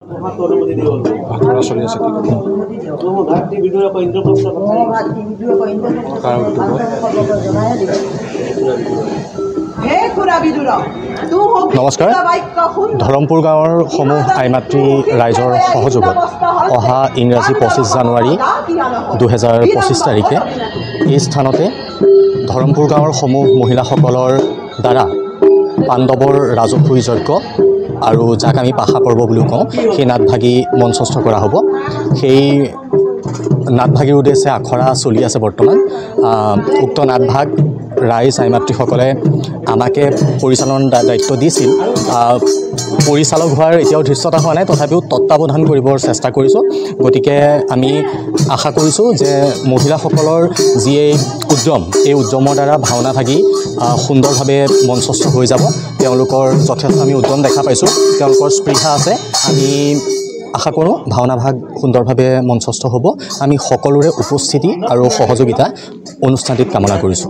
ভাতৰা চলি আছে নমস্কাৰ ধৰমপুৰ গাঁৱৰ সমূহ আইমাতৃ ৰাইজৰ সহযোগত অহা ইংৰাজী 25 জানুৱাৰী 2025 তাৰিখে এই স্থানতে ধৰমপুৰ গাঁৱৰ সমূহ মহিলাসকলৰ দ্বাৰা পাণ্ডৱৰ ৰাজসুই যজ্ঞ আৰু যাক আমি পাশা পৰ্ব বুলিও কওঁ সেই নাটভাগী মঞ্চস্থ কৰা হ'ব। সেই নাটভাগীৰ উদ্দেশ্যে আখৰা চলি আছে বৰ্তমান। উক্ত নাটভাগ ৰাইজ আইমাতৃসকলে আমাকে পৰিচালনাৰ দায়িত্ব দিছিল। পৰিচালক হোৱাৰ এতিয়াও ধৃষ্টতা হোৱা নাই, তথাপিও তত্ত্বাৱধান কৰিবৰ চেষ্টা কৰিছোঁ। গতিকে আমি আশা কৰিছোঁ যে মহিলাসকলৰ যি এই উদ্যম, এই উদ্যমৰ দ্বাৰা ভাওনা ভাগি সুন্দৰভাৱে মঞ্চস্থ হৈ যাব। তেওঁলোকৰ যথেষ্ট আমি উদ্যম দেখা পাইছোঁ, তেওঁলোকৰ স্পৃহা আছে। আমি আশা কৰোঁ ভাওনা ভাগ সুন্দৰভাৱে মঞ্চস্থ হ'ব। আমি সকলোৰে উপস্থিতি আৰু সহযোগিতা অনুষ্ঠানটিত কামনা কৰিছোঁ।